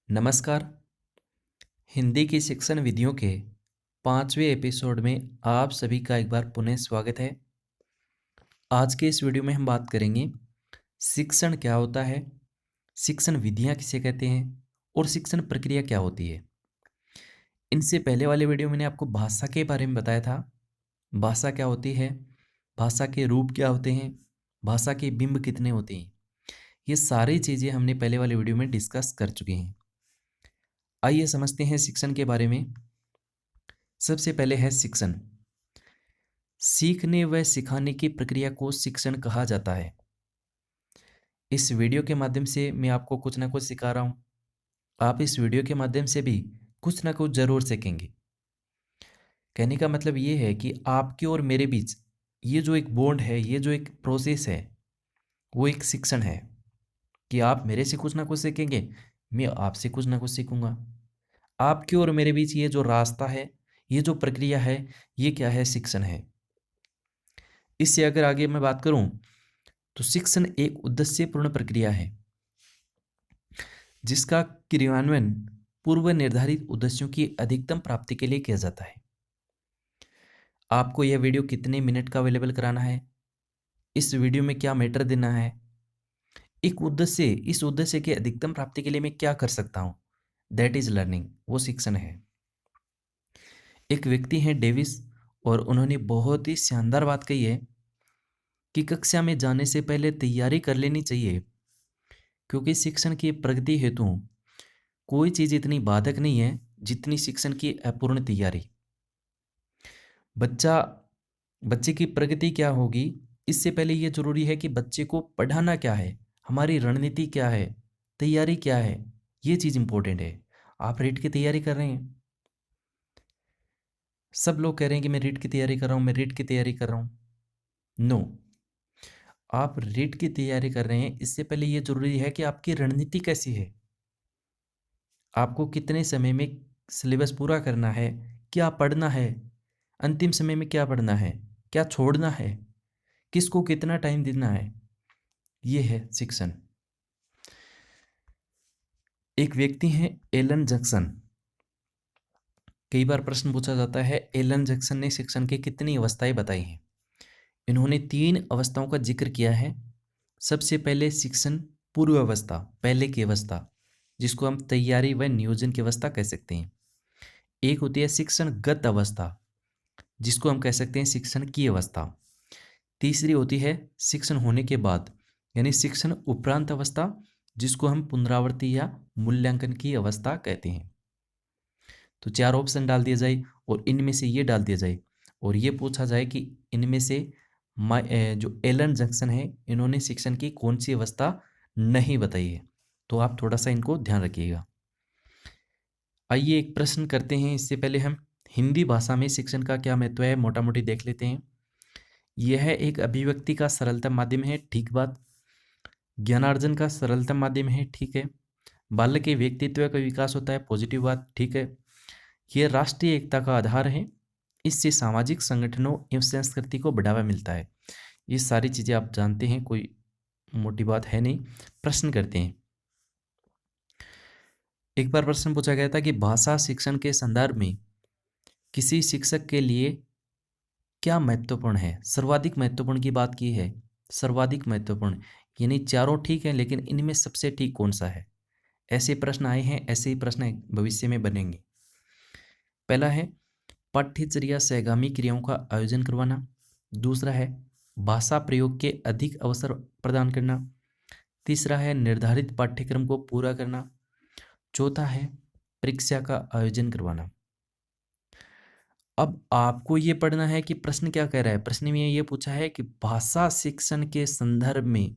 नमस्कार। हिंदी की शिक्षण विधियों के 5वें एपिसोड में आप सभी का एक बार पुनः स्वागत है। आज के इस वीडियो में हम बात करेंगे शिक्षण क्या होता है, शिक्षण विधियां किसे कहते हैं और शिक्षण प्रक्रिया क्या होती है। इनसे पहले वाले वीडियो में मैंने आपको भाषा के बारे में बताया था। भाषा क्या होती है, भाषा के रूप क्या होते हैं, भाषा के बिंब कितने होते हैं, ये सारी चीज़ें हमने पहले वाले वीडियो में डिस्कस कर चुके हैं। आइए समझते हैं शिक्षण के बारे में। सबसे पहले है शिक्षण। सीखने व सिखाने की प्रक्रिया को शिक्षण कहा जाता है। इस वीडियो के माध्यम से मैं आपको कुछ ना कुछ सिखा रहा हूँ। आप इस वीडियो के माध्यम से भी कुछ ना कुछ ज़रूर सीखेंगे। कहने का मतलब ये है कि आपके और मेरे बीच ये जो एक बॉन्ड है, ये जो एक प्रोसेस है, वो एक शिक्षण है कि आप मेरे से कुछ ना कुछ सीखेंगे, मैं आपसे कुछ ना कुछ सीखूंगा। आपके और मेरे बीच ये जो रास्ता है, ये जो प्रक्रिया है, ये क्या है? शिक्षण है। इससे अगर आगे मैं बात करूं तो शिक्षण एक उद्देश्यपूर्ण प्रक्रिया है जिसका क्रियान्वयन पूर्व निर्धारित उद्देश्यों की अधिकतम प्राप्ति के लिए किया जाता है। आपको यह वीडियो कितने मिनट का अवेलेबल कराना है, इस वीडियो में क्या मैटर देना है, एक उद्देश्य, इस उद्देश्य की अधिकतम प्राप्ति के लिए मैं क्या कर सकता हूं, दैट इज लर्निंग, वो शिक्षण है। एक व्यक्ति हैं डेविस, और उन्होंने बहुत ही शानदार बात कही है कि कक्षा में जाने से पहले तैयारी कर लेनी चाहिए, क्योंकि शिक्षण की प्रगति हेतु कोई चीज़ इतनी बाधक नहीं है जितनी शिक्षण की अपूर्ण तैयारी। बच्चा बच्चे की प्रगति क्या होगी, इससे पहले ये जरूरी है कि बच्चे को पढ़ाना क्या है, हमारी रणनीति क्या है, तैयारी क्या है, ये चीज़ इंपॉर्टेंट है। आप रीट की तैयारी कर रहे हैं, सब लोग कह रहे हैं कि मैं रीट की तैयारी कर रहा हूँ, मैं रीट की तैयारी कर रहा हूँ। नो, आप रीट की तैयारी कर रहे हैं, इससे पहले ये जरूरी है कि आपकी रणनीति कैसी है, आपको कितने समय में सिलेबस पूरा करना है, क्या पढ़ना है, अंतिम समय में क्या पढ़ना है, क्या छोड़ना है, किसको कितना टाइम देना है, ये है शिक्षण। एक व्यक्ति हैं एलन जैक्सन। कई बार प्रश्न पूछा जाता है एलन जैक्सन ने शिक्षण की कितनी अवस्थाएं बताई हैं। इन्होंने 3 अवस्थाओं का जिक्र किया है। सबसे पहले शिक्षण पूर्व अवस्था, पहले की अवस्था, जिसको हम तैयारी व नियोजन की अवस्था कह सकते हैं। एक होती है शिक्षणगत अवस्था, जिसको हम कह सकते हैं शिक्षण की अवस्था। तीसरी होती है शिक्षण होने के बाद, यानी शिक्षण उपरांत अवस्था, जिसको हम पुनरावृत्ति या मूल्यांकन की अवस्था कहते हैं। तो 4 ऑप्शन डाल दिए जाए और इनमें से ये डाल दिया जाए और ये पूछा जाए कि इनमें से जो एलन जंक्शन है, इन्होंने शिक्षण की कौन सी अवस्था नहीं बताई है, तो आप थोड़ा सा इनको ध्यान रखिएगा। आइए एक प्रश्न करते हैं, इससे पहले हम हिंदी भाषा में शिक्षण का क्या महत्व है मोटा मोटी देख लेते हैं। यह एक अभिव्यक्ति का सरलतम माध्यम है, ठीक बात। ज्ञानार्जन का सरलतम माध्यम है, ठीक है। बालक के व्यक्तित्व का विकास होता है, पॉजिटिव बात, ठीक है। यह राष्ट्रीय एकता का आधार है, इससे सामाजिक संगठनों एवं संस्कृति को बढ़ावा मिलता है। ये सारी चीज़ें आप जानते हैं, कोई मोटी बात है नहीं। प्रश्न करते हैं। एक बार प्रश्न पूछा गया था कि भाषा शिक्षण के संदर्भ में किसी शिक्षक के लिए क्या महत्वपूर्ण है। सर्वाधिक महत्वपूर्ण की बात की है, सर्वाधिक महत्वपूर्ण, यानी चारों ठीक है लेकिन इनमें सबसे ठीक कौन सा है। ऐसे प्रश्न आए हैं, ऐसे ही प्रश्न भविष्य में बनेंगे। पहला है पाठ्यचर्या सहगामी क्रियाओं का आयोजन करवाना। दूसरा है भाषा प्रयोग के अधिक अवसर प्रदान करना। तीसरा है निर्धारित पाठ्यक्रम को पूरा करना। चौथा है परीक्षा का आयोजन करवाना। अब आपको ये पढ़ना है कि प्रश्न क्या कह रहा है। प्रश्न में ये पूछा है कि भाषा शिक्षण के संदर्भ में,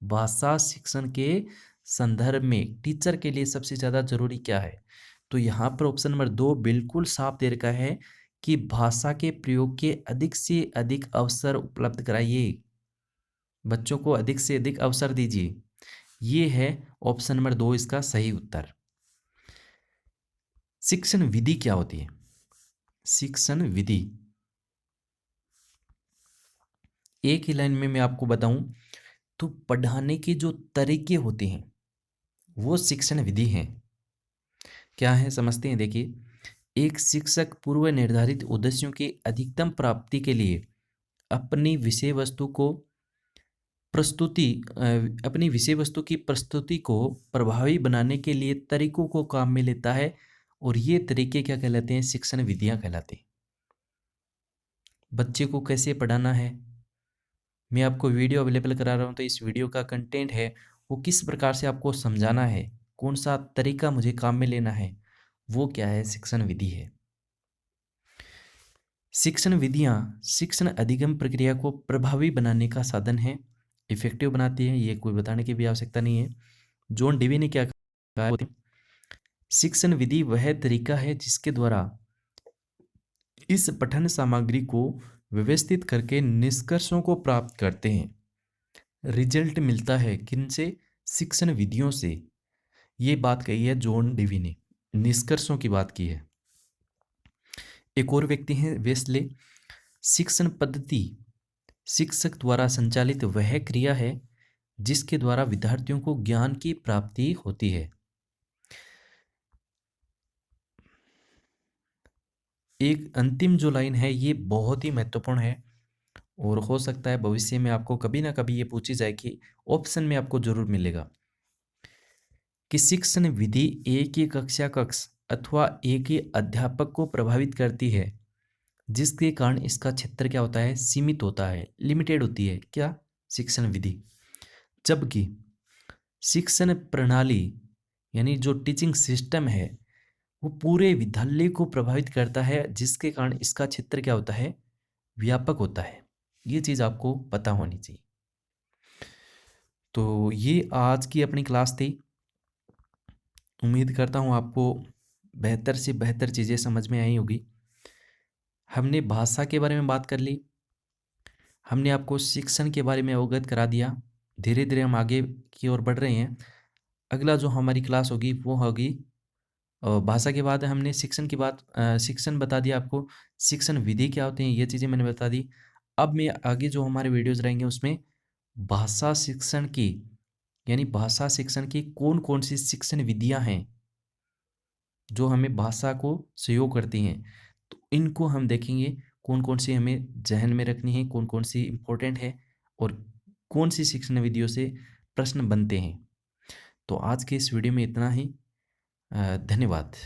भाषा शिक्षण के संदर्भ में टीचर के लिए सबसे ज़्यादा जरूरी क्या है। तो यहाँ पर ऑप्शन नंबर 2 बिल्कुल साफ दे रखा है कि भाषा के प्रयोग के अधिक से अधिक अवसर उपलब्ध कराइए, बच्चों को अधिक से अधिक अवसर दीजिए। ये है ऑप्शन नंबर 2 इसका सही उत्तर। शिक्षण विधि क्या होती है। शिक्षण विधि एक ही लाइन में मैं आपको बताऊं तो पढ़ाने के जो तरीके होते हैं वो शिक्षण विधि हैं। क्या है समझते हैं। देखिए, एक शिक्षक पूर्व निर्धारित उद्देश्यों की अधिकतम प्राप्ति के लिए अपनी विषय वस्तु को प्रस्तुति अपनी विषय वस्तु की प्रस्तुति को प्रभावी बनाने के लिए तरीकों को काम में लेता है, और ये तरीके क्या कहलाते हैं? शिक्षण विधियां कहलाते हैं। बच्चे को कैसे पढ़ाना है, मैं आपको वीडियो अवेलेबल करा रहा हूँ, तो इस वीडियो का कंटेंट है वो किस प्रकार से आपको समझाना है, कौन सा तरीका मुझे काम में लेना है, वो क्या है? शिक्षण विधि है। शिक्षण विधियाँ शिक्षण अधिगम प्रक्रिया को प्रभावी बनाने का साधन है, इफेक्टिव बनाती हैं, ये कोई बताने की भी आवश्यकता नहीं है। जॉन डेवी ने क्या कहा? शिक्षण विधि वह तरीका है जिसके द्वारा इस पठन सामग्री को व्यवस्थित करके निष्कर्षों को प्राप्त करते हैं। रिजल्ट मिलता है किनसे? शिक्षण विधियों से। ये बात कही है जॉन डेवी ने, निष्कर्षों की बात की है। एक और व्यक्ति हैं वेस्ले। शिक्षण पद्धति शिक्षक द्वारा संचालित वह क्रिया है जिसके द्वारा विद्यार्थियों को ज्ञान की प्राप्ति होती है। एक अंतिम जो लाइन है ये बहुत ही महत्वपूर्ण है, और हो सकता है भविष्य में आपको कभी ना कभी ये पूछी जाए कि ऑप्शन में आपको जरूर मिलेगा कि शिक्षण विधि एक ही कक्षा कक्ष अथवा एक ही अध्यापक को प्रभावित करती है, जिसके कारण इसका क्षेत्र क्या होता है? सीमित होता है, लिमिटेड होती है। क्या? शिक्षण विधि। जबकि शिक्षण प्रणाली यानी जो टीचिंग सिस्टम है वो पूरे विद्यालय को प्रभावित करता है, जिसके कारण इसका क्षेत्र क्या होता है? व्यापक होता है। ये चीज़ आपको पता होनी चाहिए। तो ये आज की अपनी क्लास थी। उम्मीद करता हूँ आपको बेहतर से बेहतर चीज़ें समझ में आई होगी। हमने भाषा के बारे में बात कर ली, हमने आपको शिक्षण के बारे में अवगत करा दिया। धीरे धीरे हम आगे की ओर बढ़ रहे हैं। अगला जो हमारी क्लास होगी वो होगी भाषा के बाद हमने शिक्षण की बात शिक्षण बता दिया आपको, शिक्षण विधि क्या होते हैं ये चीज़ें मैंने बता दी। अब मैं आगे जो हमारे वीडियोज़ रहेंगे उसमें भाषा शिक्षण की यानी भाषा शिक्षण की कौन कौन सी शिक्षण विधियां हैं जो हमें भाषा को सहयोग करती हैं, तो इनको हम देखेंगे कौन कौन सी हमें जहन में रखनी है, कौन कौन सी इम्पोर्टेंट है, और कौन सी शिक्षण विधियों से प्रश्न बनते हैं। तो आज के इस वीडियो में इतना ही। धन्यवाद।